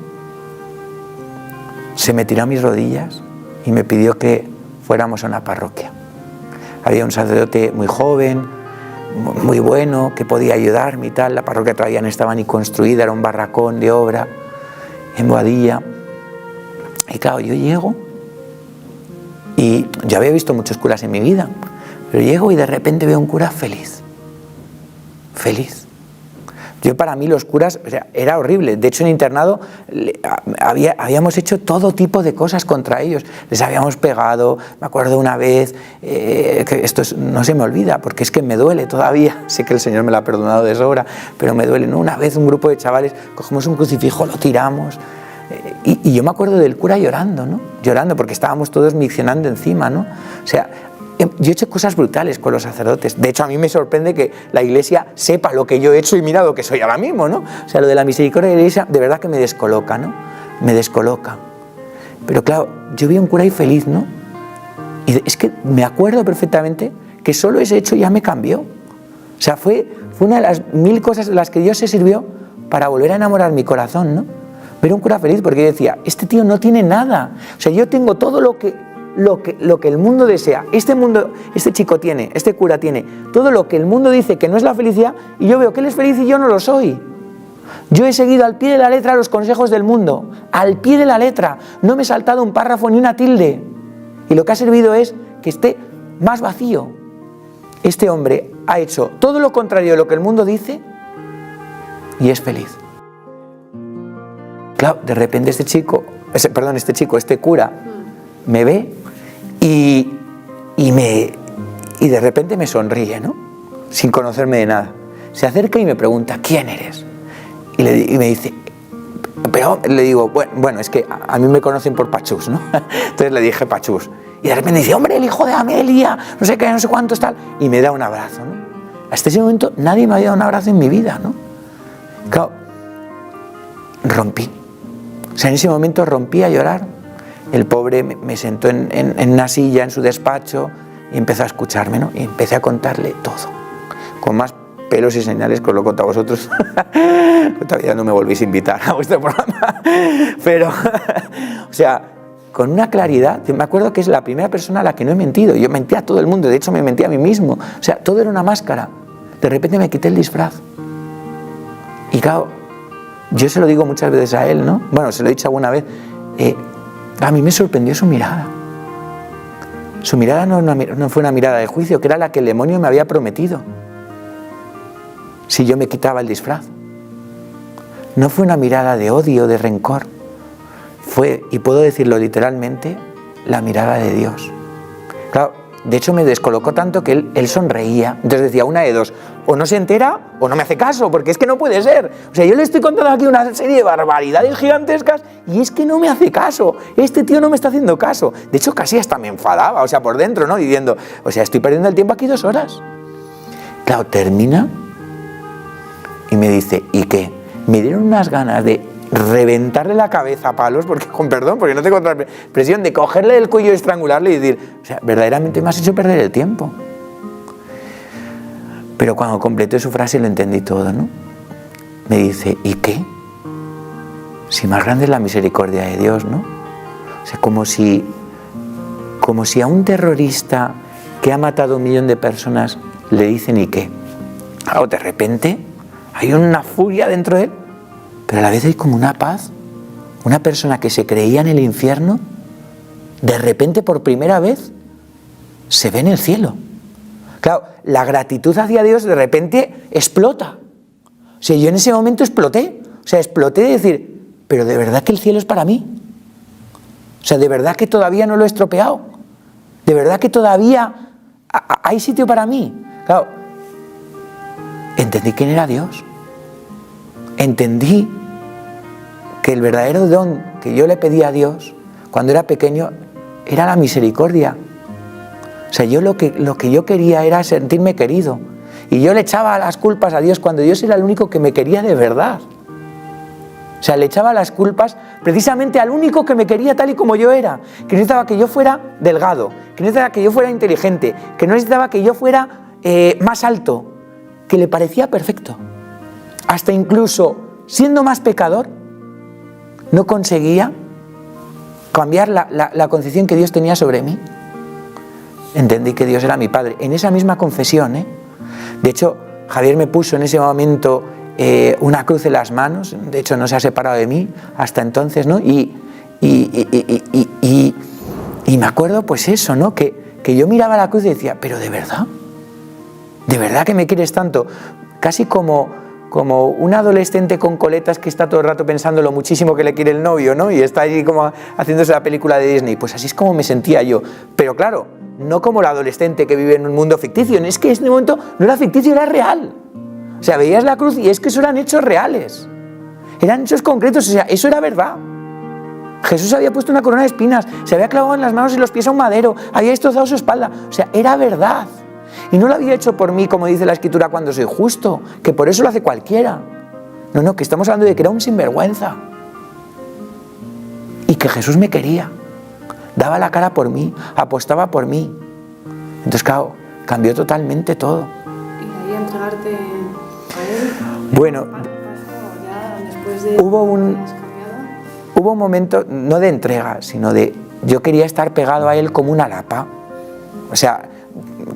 se me tiró a mis rodillas y me pidió que fuéramos a una parroquia. Había un sacerdote muy joven, muy bueno, que podía ayudarme y tal. La parroquia todavía no estaba ni construida, era un barracón de obra en Boadilla. Y claro, yo llego y yo había visto muchos curas en mi vida, Pero llego y de repente veo un cura feliz. Feliz. Para mí los curas, o sea, era horrible. De hecho, en internado habíamos hecho todo tipo de cosas contra ellos. Les habíamos pegado. Me acuerdo una vez, que esto no se me olvida, porque es que me duele todavía. Sé que el Señor me lo ha perdonado de sobra, pero me duele, ¿no? Una vez un grupo de chavales, cogemos un crucifijo, lo tiramos. Y yo me acuerdo del cura llorando, ¿no? Llorando porque estábamos todos miccionando encima, ¿no? O sea, yo he hecho cosas brutales con los sacerdotes. De hecho, a mí me sorprende que la Iglesia sepa lo que yo he hecho y mira lo que soy ahora mismo, ¿no? O sea, lo de la misericordia de la Iglesia de verdad que me descoloca, ¿no? Me descoloca. Pero claro, yo vi a un cura ahí feliz, ¿no? Y es que me acuerdo perfectamente que solo ese hecho ya me cambió. O sea, fue una de las 1000 cosas de las que Dios se sirvió para volver a enamorar mi corazón, ¿no? Ver a un cura feliz porque yo decía, este tío no tiene nada. O sea, yo tengo todo lo que el mundo desea. Este chico tiene, este cura tiene todo lo que el mundo dice que no es la felicidad, y yo veo que él es feliz y yo no lo soy. Yo he seguido al pie de la letra los consejos del mundo, al pie de la letra. No me he saltado un párrafo ni una tilde. Y lo que ha servido es que esté más vacío. Este hombre ha hecho todo lo contrario de lo que el mundo dice y es feliz. Claro, de repente este cura me ve y de repente me sonríe, ¿no? Sin conocerme de nada. Se acerca y me pregunta, ¿quién eres? Y me dice, pero le digo, bueno, es que a mí me conocen por Pachús, ¿no? Entonces le dije Pachús. Y de repente dice, hombre, el hijo de Amelia, no sé qué, no sé cuánto es tal. Y me da un abrazo, ¿no? Hasta ese momento nadie me había dado un abrazo en mi vida, ¿no? Claro, rompí. O sea, en ese momento rompí a llorar. El pobre me sentó en una silla en su despacho y empezó a escucharme, ¿no? Y empecé a contarle todo, con más pelos y señales que os lo he contado a vosotros. Todavía no me volvéis a invitar a vuestro programa. Pero, o sea, con una claridad. Me acuerdo que es la primera persona a la que no he mentido. Yo mentía a todo el mundo, de hecho me mentía a mí mismo. O sea, todo era una máscara. De repente me quité el disfraz. Y claro, yo se lo digo muchas veces a él, ¿no? Bueno, se lo he dicho alguna vez. A mí me sorprendió su mirada. Su mirada no fue una mirada de juicio, que era la que el demonio me había prometido si yo me quitaba el disfraz. No fue una mirada de odio, de rencor. Fue, y puedo decirlo literalmente, la mirada de Dios. Claro, de hecho me descolocó tanto que él sonreía. Entonces decía, una de dos, o no se entera o no me hace caso, porque es que no puede ser. O sea, yo le estoy contando aquí una serie de barbaridades gigantescas y es que no me hace caso. Este tío no me está haciendo caso. De hecho, casi hasta me enfadaba, o sea, por dentro, ¿no? Diciendo, o sea, estoy perdiendo el tiempo aquí 2 horas. Claro, termina y me dice, ¿y qué? Me dieron unas ganas de reventarle la cabeza a palos, porque con perdón, porque no tengo otra expresión, de cogerle del cuello y estrangularle y decir, o sea, verdaderamente me has hecho perder el tiempo. Pero cuando completé su frase lo entendí todo, ¿no? Me dice, ¿y qué? Si más grande es la misericordia de Dios, ¿no? O sea, como si a un terrorista que ha matado a 1 millón de personas le dicen, ¿y qué? Claro, de repente hay una furia dentro de él, pero a la vez hay como una paz. Una persona que se creía en el infierno, de repente por primera vez se ve en el cielo. Claro, la gratitud hacia Dios de repente explota. O sea, yo en ese momento exploté. O sea, exploté de decir, pero de verdad que el cielo es para mí. O sea, de verdad que todavía no lo he estropeado. De verdad que todavía hay sitio para mí. Claro, entendí quién era Dios. Entendí que el verdadero don que yo le pedía a Dios cuando era pequeño era la misericordia. O sea, yo lo que yo quería era sentirme querido. Y yo le echaba las culpas a Dios cuando Dios era el único que me quería de verdad. O sea, le echaba las culpas precisamente al único que me quería tal y como yo era. Que no necesitaba que yo fuera delgado, que no necesitaba que yo fuera inteligente, que no necesitaba que yo fuera más alto, que le parecía perfecto. Hasta incluso siendo más pecador, no conseguía cambiar la concepción que Dios tenía sobre mí. Entendí que Dios era mi Padre. En esa misma confesión, De hecho, Javier me puso en ese momento una cruz en las manos. De hecho, no se ha separado de mí hasta entonces, ¿no? Y me acuerdo, pues eso, ¿no? Que que yo miraba la cruz y decía, pero ¿de verdad? ¿De verdad que me quieres tanto? Casi como un adolescente con coletas que está todo el rato pensando lo muchísimo que le quiere el novio, ¿no? Y está allí como haciéndose la película de Disney. Pues así es como me sentía yo. Pero claro, no como el adolescente que vive en un mundo ficticio. Es que en este momento no era ficticio, era real. O sea, veías la cruz y es que eso eran hechos reales. Eran hechos concretos, o sea, eso era verdad. Jesús había puesto una corona de espinas, se había clavado en las manos y los pies a un madero, había destrozado su espalda. O sea, era verdad. Y no lo había hecho por mí, como dice la Escritura, cuando soy justo, que por eso lo hace cualquiera. No, que estamos hablando de que era un sinvergüenza. Y que Jesús me quería. Daba la cara por mí, apostaba por mí. Entonces, claro, cambió totalmente todo. ¿Y de ahí entregarte a él? Bueno, ya después de hubo un momento, no de entrega, sino de... Yo quería estar pegado a él como una lapa. O sea,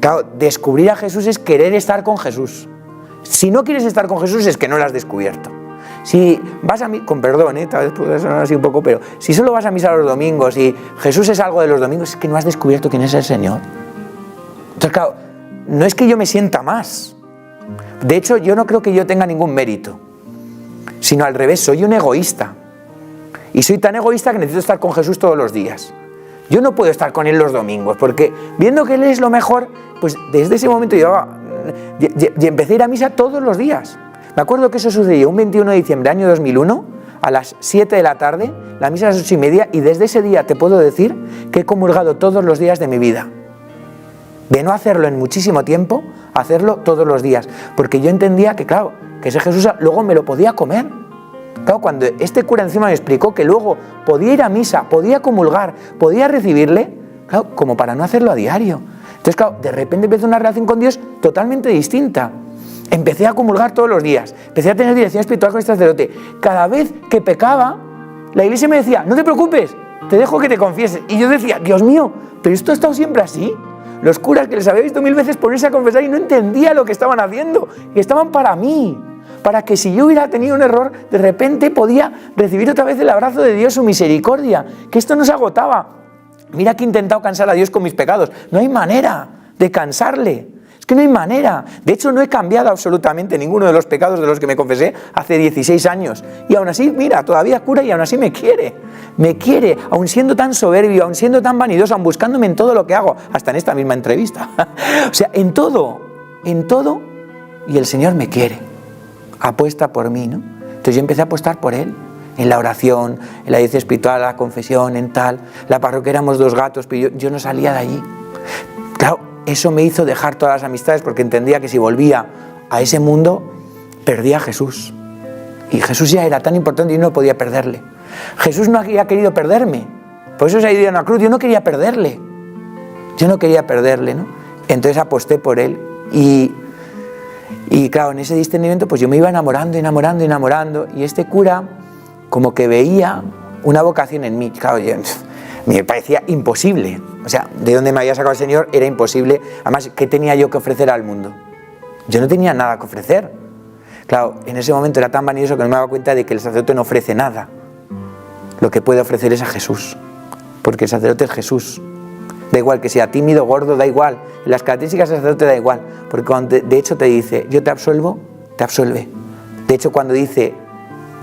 claro, descubrir a Jesús es querer estar con Jesús. Si no quieres estar con Jesús es que no lo has descubierto. Si vas a misa, con perdón, tal vez puede sonar así un poco, pero si solo vas a misa los domingos y Jesús es algo de los domingos, es que no has descubierto quién es el Señor. Entonces, claro, no es que yo me sienta más. De hecho, yo no creo que yo tenga ningún mérito, sino al revés, soy un egoísta. Y soy tan egoísta que necesito estar con Jesús todos los días. Yo no puedo estar con Él los domingos, porque viendo que Él es lo mejor, pues desde ese momento yo empecé a ir a misa todos los días. Me acuerdo que eso sucedió un 21 de diciembre del año 2001, a las 7 de la tarde, la misa a las 8:30, y desde ese día te puedo decir que he comulgado todos los días de mi vida. De no hacerlo en muchísimo tiempo, hacerlo todos los días. Porque yo entendía que, claro, que ese Jesús luego me lo podía comer. Claro, cuando este cura encima me explicó que luego podía ir a misa, podía comulgar, podía recibirle, claro, como para no hacerlo a diario. Entonces, claro, de repente empecé una relación con Dios totalmente distinta. Empecé a comulgar todos los días, empecé a tener dirección espiritual con este sacerdote. Cada vez que pecaba, la iglesia me decía, no te preocupes, te dejo que te confieses. Y yo decía, Dios mío, ¿pero esto ha estado siempre así? Los curas que les había visto 1000 veces ponerse a confesar y no entendía lo que estaban haciendo, que estaban para mí. Para que si yo hubiera tenido un error, de repente podía recibir otra vez el abrazo de Dios, su misericordia, que esto no se agotaba. Mira que he intentado cansar a Dios con mis pecados, no hay manera de cansarle, es que no hay manera. De hecho, no he cambiado absolutamente ninguno de los pecados de los que me confesé hace 16 años, y aún así, mira, todavía cura y aún así me quiere, aún siendo tan soberbio, aún siendo tan vanidoso, aún buscándome en todo lo que hago, hasta en esta misma entrevista. O sea, en todo, y el Señor me quiere. Apuesta por mí, ¿no? Entonces yo empecé a apostar por Él, en la oración, en la dirección espiritual, la confesión, en tal. La parroquia éramos 2 gatos, pero yo no salía de allí. Claro, eso me hizo dejar todas las amistades, porque entendía que si volvía a ese mundo, perdía a Jesús. Y Jesús ya era tan importante y no podía perderle. Jesús no había querido perderme, por eso se ha ido a una cruz. Yo no quería perderle, ¿no? Entonces aposté por Él y claro, en ese discernimiento pues yo me iba enamorando, y este cura como que veía una vocación en mí. Claro, me parecía imposible, o sea, de dónde me había sacado el Señor era imposible. Además, ¿qué tenía yo que ofrecer al mundo? Yo no tenía nada que ofrecer. Claro, en ese momento era tan vanidoso que no me daba cuenta de que el sacerdote no ofrece nada. Lo que puede ofrecer es a Jesús, porque el sacerdote es Jesús. Da igual que sea tímido, gordo, da igual. Las características del sacerdote da igual. Porque cuando de hecho te dice, yo te absuelvo, te absuelve. De hecho, cuando dice,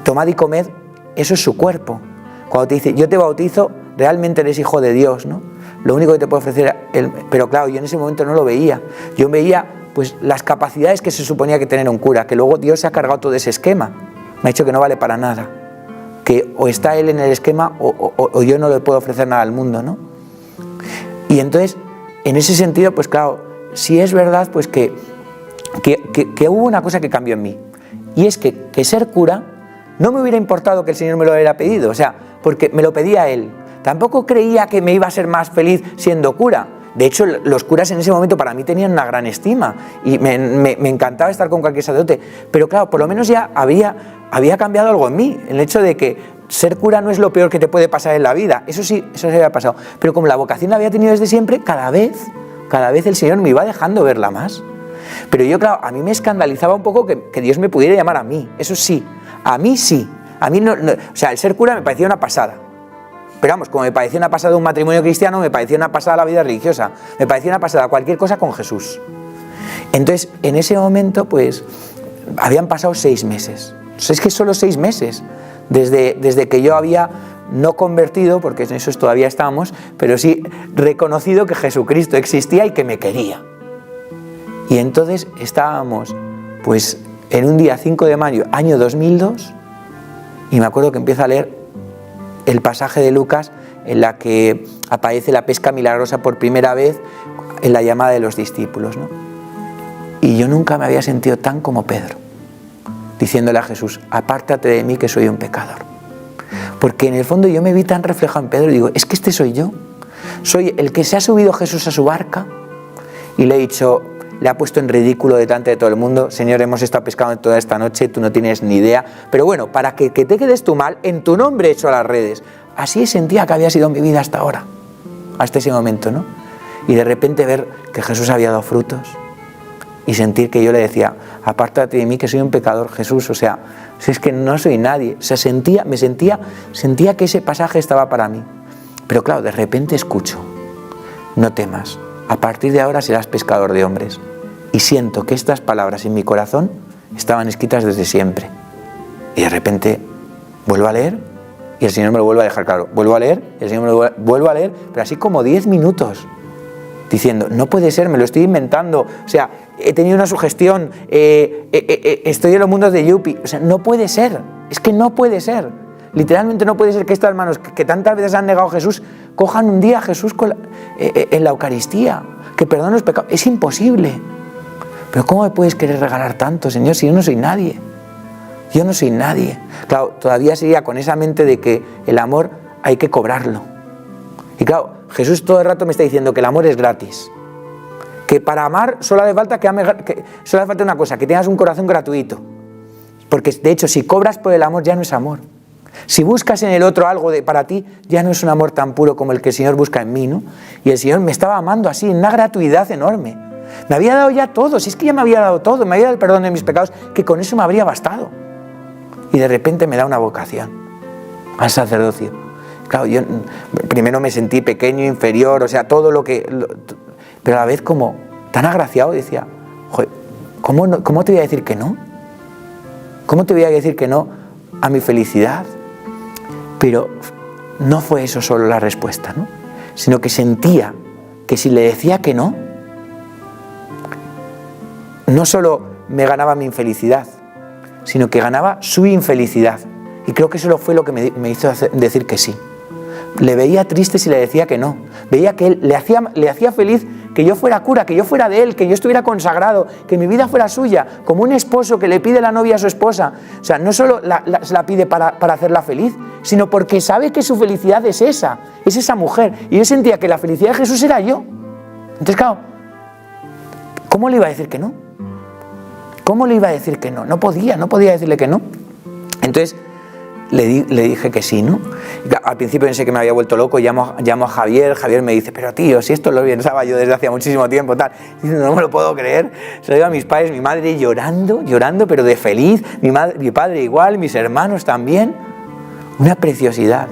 tomad y comed, eso es su cuerpo. Cuando te dice, yo te bautizo, realmente eres hijo de Dios, ¿no? Lo único que te puede ofrecer, pero claro, yo en ese momento no lo veía. Yo veía, pues, las capacidades que se suponía que tenía un cura, que luego Dios se ha cargado todo ese esquema. Me ha dicho que no vale para nada. Que o está Él en el esquema o yo no le puedo ofrecer nada al mundo, ¿no? Y entonces, en ese sentido, pues claro, sí es verdad pues que hubo una cosa que cambió en mí. Y es que ser cura no me hubiera importado que el Señor me lo hubiera pedido, o sea, porque me lo pedía Él. Tampoco creía que me iba a ser más feliz siendo cura. De hecho, los curas en ese momento para mí tenían una gran estima y me encantaba estar con cualquier sacerdote. Pero claro, por lo menos ya había cambiado algo en mí, el hecho de que ser cura no es lo peor que te puede pasar en la vida. Eso sí, eso se había pasado. Pero como la vocación la había tenido desde siempre, cada vez el Señor me iba dejando verla más. Pero yo, claro, a mí me escandalizaba un poco que Dios me pudiera llamar a mí. Eso sí, a mí sí. A mí no, o sea, el ser cura me parecía una pasada. Pero vamos, como me parecía una pasada un matrimonio cristiano, me parecía una pasada la vida religiosa, me parecía una pasada cualquier cosa con Jesús. Entonces, en ese momento, pues, habían pasado 6 meses. Es que solo 6 meses, desde que yo había no convertido, porque en eso todavía estábamos, pero sí reconocido que Jesucristo existía y que me quería. Y entonces estábamos, pues, en un día 5 de mayo, año 2002, y me acuerdo que empiezo a leer el pasaje de Lucas en la que aparece la pesca milagrosa por primera vez en la llamada de los discípulos, ¿no? Y yo nunca me había sentido tan como Pedro, diciéndole a Jesús, apártate de mí que soy un pecador. Porque en el fondo yo me vi tan reflejado en Pedro y digo, es que este soy yo. Soy el que se ha subido Jesús a su barca y le he dicho, le ha puesto en ridículo delante de todo el mundo, Señor, hemos estado pescando toda esta noche, tú no tienes ni idea, pero bueno, para que te quedes tú mal, en tu nombre he hecho a las redes. Así sentía que había sido mi vida hasta ahora, hasta ese momento, ¿no? Y de repente ver que Jesús había dado frutos y sentir que yo le decía, apártate de mí que soy un pecador, Jesús, o sea, si es que no soy nadie, o sea, sentía que ese pasaje estaba para mí. Pero claro, de repente escucho, no temas, a partir de ahora serás pescador de hombres. Y siento que estas palabras en mi corazón estaban escritas desde siempre. Y de repente vuelvo a leer y el Señor me lo vuelve a dejar claro. Vuelvo a leer y el Señor me lo vuelve a leer, pero así como 10 minutos, diciendo, no puede ser, me lo estoy inventando. O sea, he tenido una sugestión, estoy en los mundos de Yupi. O sea, no puede ser, es que no puede ser. Literalmente no puede ser que estos hermanos que tantas veces han negado a Jesús cojan un día a Jesús en la Eucaristía, que perdone los pecados. Es imposible. Pero ¿cómo me puedes querer regalar tanto, Señor, si yo no soy nadie? Yo no soy nadie. Claro, todavía seguía con esa mente de que el amor hay que cobrarlo. Y claro, Jesús todo el rato me está diciendo que el amor es gratis. Que para amar solo hace falta una cosa, que tengas un corazón gratuito. Porque de hecho, si cobras por el amor ya no es amor. Si buscas en el otro algo para ti, ya no es un amor tan puro como el que el Señor busca en mí, ¿no? Y el Señor me estaba amando así, en una gratuidad enorme. Me había dado ya todo, si es que ya me había dado todo, me había dado el perdón de mis pecados, que con eso me habría bastado. Y de repente me da una vocación al sacerdocio. Claro, yo primero me sentí pequeño, inferior, o sea, todo lo que... pero a la vez como tan agraciado, decía, joder, ¿cómo te voy a decir que no? ¿Cómo te voy a decir que no a mi felicidad? Pero no fue eso solo la respuesta, ¿no? Sino que sentía que si le decía que no, no solo me ganaba mi infelicidad, sino que ganaba su infelicidad. Y creo que eso fue lo que me hizo decir que sí. Le veía triste si le decía que no. Veía que él le hacía feliz que yo fuera cura, que yo fuera de él, que yo estuviera consagrado, que mi vida fuera suya, como un esposo que le pide la novia a su esposa. O sea, no solo se la pide para hacerla feliz, sino porque sabe que su felicidad es esa mujer. Y yo sentía que la felicidad de Jesús era yo. Entonces, claro, ¿cómo le iba a decir que no? ¿Cómo le iba a decir que no? No podía decirle que no. Entonces le dije que sí, ¿no? Al principio pensé que me había vuelto loco, llamo a Javier me dice, pero tío, si esto lo pensaba yo desde hacía muchísimo tiempo, tal. Y dice, no me lo puedo creer. Se lo digo a mis padres, mi madre llorando, pero de feliz, mi padre igual, mis hermanos también. Una preciosidad.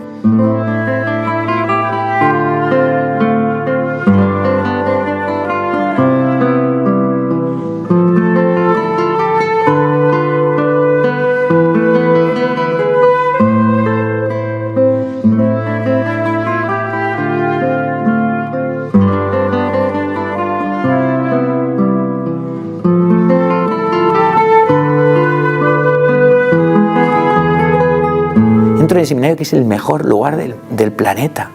El seminario que es el mejor lugar del planeta.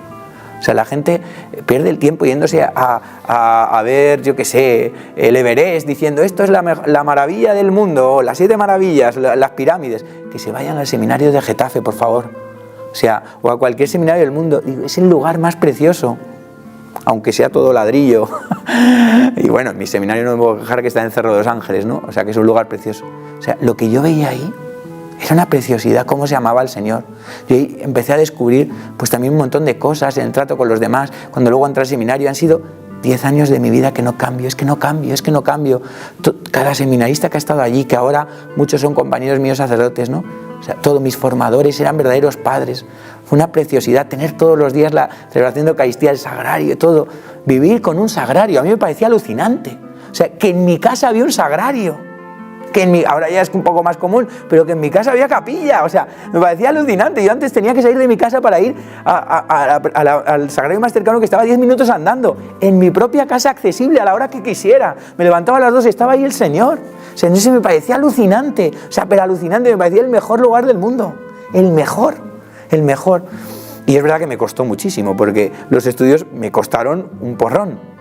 O sea, la gente pierde el tiempo yéndose a ver, yo qué sé, el Everest, diciendo esto es la maravilla del mundo, o las 7 maravillas, las pirámides. Que se vayan al seminario de Getafe, por favor. O sea, o a cualquier seminario del mundo. Es el lugar más precioso, aunque sea todo ladrillo. Y bueno, en mi seminario no me puedo quejar, que está en Cerro de los Ángeles, ¿no? O sea, que es un lugar precioso. O sea, lo que yo veía ahí era una preciosidad, cómo se amaba al Señor. Yo ahí empecé a descubrir pues también un montón de cosas en el trato con los demás. Cuando luego entré al seminario han sido 10 años de mi vida que no cambio, es que no cambio. Cada seminarista que ha estado allí, que ahora muchos son compañeros míos sacerdotes, ¿no? O sea, todos mis formadores eran verdaderos padres. Fue una preciosidad tener todos los días la celebración de Eucaristía, el sagrario, todo. Vivir con un sagrario, a mí me parecía alucinante. O sea, que en mi casa había un sagrario. Ahora ya es un poco más común, pero que en mi casa había capilla, o sea, me parecía alucinante. Yo antes tenía que salir de mi casa para ir al sagrario más cercano, que estaba 10 minutos andando, en mi propia casa, accesible a la hora que quisiera. Me levantaba a las 2 y estaba ahí el Señor. O sea, entonces me parecía alucinante, o sea, pero alucinante, me parecía el mejor lugar del mundo, el mejor. Y es verdad que me costó muchísimo, porque los estudios me costaron un porrón.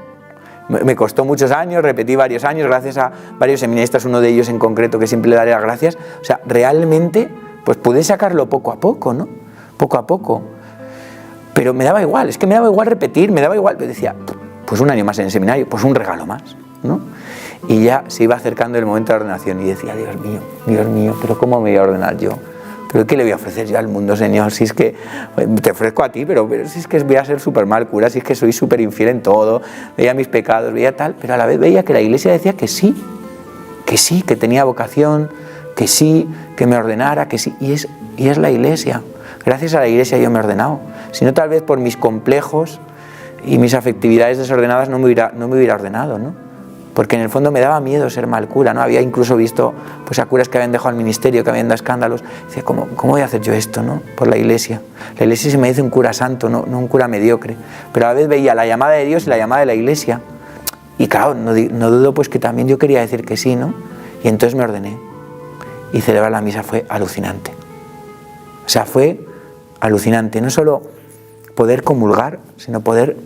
Me costó muchos años, repetí varios años, gracias a varios seminaristas, uno de ellos en concreto, que siempre le daré las gracias. O sea, realmente, pues pude sacarlo poco a poco, ¿no? Poco a poco. Pero me daba igual, es que me daba igual repetir, me daba igual. Pero decía, pues un año más en el seminario, pues un regalo más, ¿no? Y ya se iba acercando el momento de la ordenación y decía, Dios mío, pero ¿cómo me voy a ordenar yo? ¿Pero qué le voy a ofrecer yo al mundo, Señor? Si es que te ofrezco a ti, pero si es que voy a ser súper mal cura, si es que soy súper infiel en todo, veía mis pecados, veía tal, pero a la vez veía que la Iglesia decía que sí, que tenía vocación, que sí, que me ordenara, que sí, y es la Iglesia. Gracias a la Iglesia yo me he ordenado. Si no, tal vez por mis complejos y mis afectividades desordenadas no me hubiera ordenado, ¿no? Porque en el fondo me daba miedo ser mal cura, ¿no? Había incluso visto pues, a curas que habían dejado el ministerio, que habían dado escándalos. Decía, ¿cómo voy a hacer yo esto, no? Por la Iglesia. La Iglesia se me dice un cura santo, no un cura mediocre. Pero a la vez veía la llamada de Dios y la llamada de la Iglesia. Y claro, no dudo pues que también yo quería decir que sí, ¿no? Y entonces me ordené. Y celebrar la misa fue alucinante. O sea, fue alucinante. No solo poder comulgar, sino poder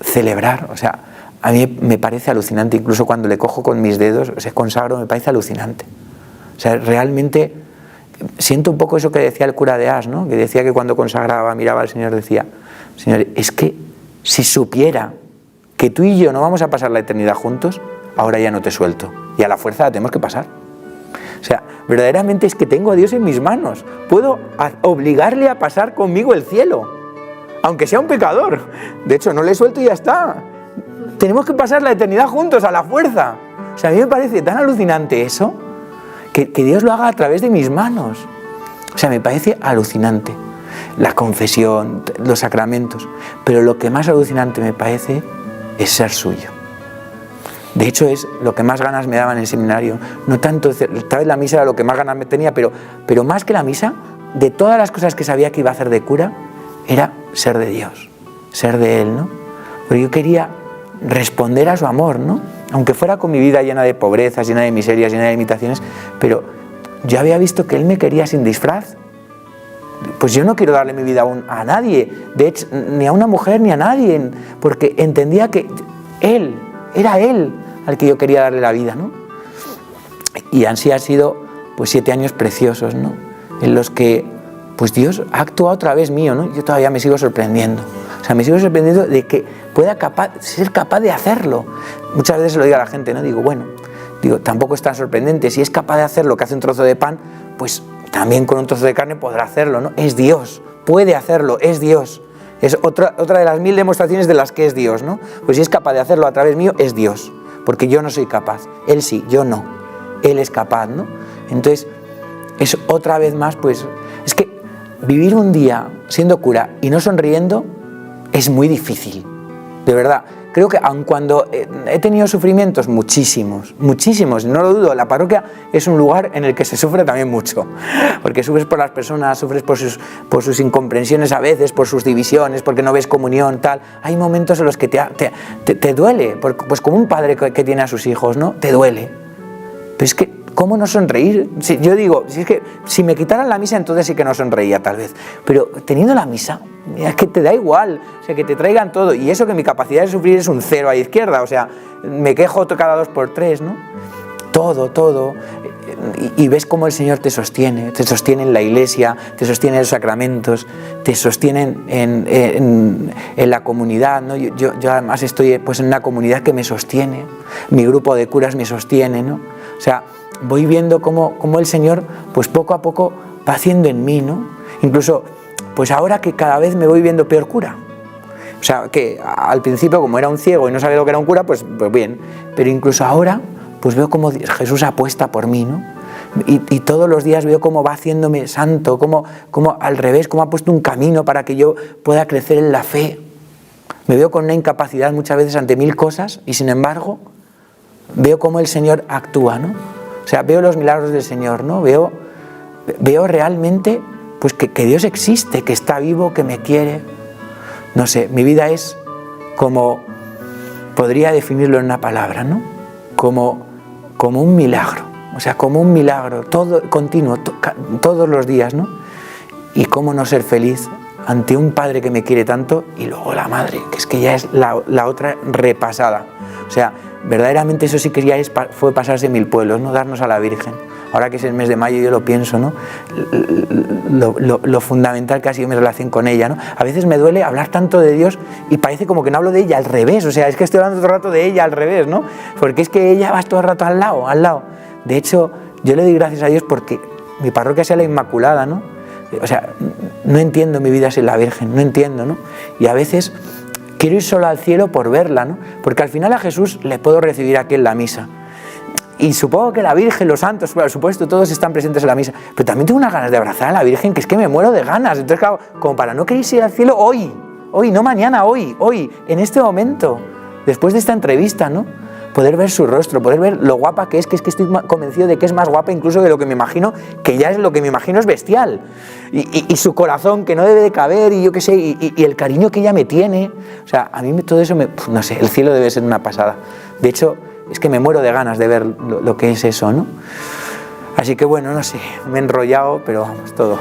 celebrar. O sea, a mí me parece alucinante, incluso cuando le cojo con mis dedos, o sea, consagro, me parece alucinante. O sea, realmente siento un poco eso que decía el cura de As, ¿no? Que decía que cuando consagraba, miraba al Señor, decía, Señor, es que si supiera que tú y yo no vamos a pasar la eternidad juntos, ahora ya no te suelto. Y a la fuerza la tenemos que pasar. O sea, verdaderamente es que tengo a Dios en mis manos. Puedo obligarle a pasar conmigo el cielo, aunque sea un pecador. De hecho, no le suelto y ya está. Tenemos que pasar la eternidad juntos, a la fuerza. O sea, a mí me parece tan alucinante eso, que Dios lo haga a través de mis manos. O sea, me parece alucinante. La confesión, los sacramentos. Pero lo que más alucinante me parece es ser suyo. De hecho, es lo que más ganas me daba en el seminario. No tanto, tal vez la misa era lo que más ganas me tenía, pero más que la misa, de todas las cosas que sabía que iba a hacer de cura, era ser de Dios, ser de Él, ¿no? Porque yo quería responder a su amor, ¿no? Aunque fuera con mi vida llena de pobrezas, llena de miserias, llena de limitaciones, pero yo había visto que Él me quería sin disfraz. Pues yo no quiero darle mi vida a nadie, de hecho, ni a una mujer ni a nadie, porque entendía que era Él al que yo quería darle la vida, ¿no? Y así han sido pues 7 años preciosos, ¿no? En los que pues Dios ha actuado otra vez mío, ¿no? Yo todavía me sigo sorprendiendo. O sea, me sigo sorprendiendo de que pueda ser capaz de hacerlo. Muchas veces se lo digo a la gente, ¿no? Digo, tampoco es tan sorprendente. Si es capaz de hacer lo que hace un trozo de pan, pues también con un trozo de carne podrá hacerlo, ¿no? Es Dios, puede hacerlo, es Dios. Es otra de las 1000 demostraciones de las que es Dios, ¿no? Pues si es capaz de hacerlo a través mío, es Dios. Porque yo no soy capaz. Él sí, yo no. Él es capaz, ¿no? Entonces, es otra vez más, pues, es que vivir un día siendo cura y no sonriendo es muy difícil, de verdad. Creo que aun cuando he tenido sufrimientos, muchísimos, no lo dudo, la parroquia es un lugar en el que se sufre también mucho, porque sufres por las personas, sufres por sus incomprensiones a veces, por sus divisiones, porque no ves comunión, tal. Hay momentos en los que te duele, pues como un padre que tiene a sus hijos, ¿no? Te duele. Pero es que, ¿cómo no sonreír? Yo digo, si me quitaran la misa, entonces sí que no sonreía tal vez. Pero teniendo la misa, es que te da igual, o sea, que te traigan todo. Y eso que mi capacidad de sufrir es un 0 a la izquierda, o sea, me quejo cada 2 por 3, ¿no? Todo. Y ves cómo el Señor te sostiene en la Iglesia, te sostiene en los sacramentos, te sostiene en la comunidad, ¿no? Yo además estoy pues en una comunidad que me sostiene, mi grupo de curas me sostiene, ¿no? O sea, voy viendo cómo el Señor, pues poco a poco va haciendo en mí, ¿no? Incluso, pues ahora que cada vez me voy viendo peor cura. O sea, que al principio, como era un ciego y no sabía lo que era un cura, pues bien. Pero incluso ahora, pues veo cómo Jesús apuesta por mí, ¿no? y todos los días veo cómo va haciéndome santo, cómo al revés, cómo ha puesto un camino para que yo pueda crecer en la fe. Me veo con una incapacidad muchas veces ante mil cosas y sin embargo veo cómo el Señor actúa, ¿no? O sea, veo los milagros del Señor, ¿no? Veo realmente pues que Dios existe, que está vivo, que me quiere. No sé, mi vida es como, podría definirlo en una palabra, ¿no? Como un milagro, o sea, como un milagro, todo continuo, todos los días, ¿no? Y cómo no ser feliz ante un padre que me quiere tanto y luego la madre, que es que ya es la otra repasada. O sea, verdaderamente eso sí que ya fue pasarse 1000 pueblos, ¿no? Darnos a la Virgen. Ahora que es el mes de mayo yo lo pienso, ¿no? Lo fundamental que ha sido mi relación con ella, ¿no? A veces me duele hablar tanto de Dios y parece como que no hablo de ella, al revés. O sea, es que estoy hablando todo el rato de ella al revés, ¿no? Porque es que ella va todo el rato al lado. De hecho, yo le doy gracias a Dios porque mi parroquia sea la Inmaculada, ¿no? O sea, no entiendo mi vida sin la Virgen, no entiendo, ¿no? Y a veces quiero ir solo al cielo por verla, ¿no? Porque al final a Jesús le puedo recibir aquí en la misa. Y supongo que la Virgen, los santos, por supuesto, todos están presentes en la misa. Pero también tengo unas ganas de abrazar a la Virgen, que es que me muero de ganas. Entonces, claro, como para no querer ir al cielo hoy, no mañana, hoy, en este momento, después de esta entrevista, ¿no? Poder ver su rostro, poder ver lo guapa que es que estoy convencido de que es más guapa incluso de lo que me imagino, que ya es lo que me imagino es bestial. Y su corazón, que no debe de caber, y yo qué sé, y el cariño que ella me tiene. O sea, a mí todo eso no sé, el cielo debe ser una pasada. De hecho, es que me muero de ganas de ver lo que es eso, ¿no? Así que bueno, no sé, me he enrollado, pero vamos, todo.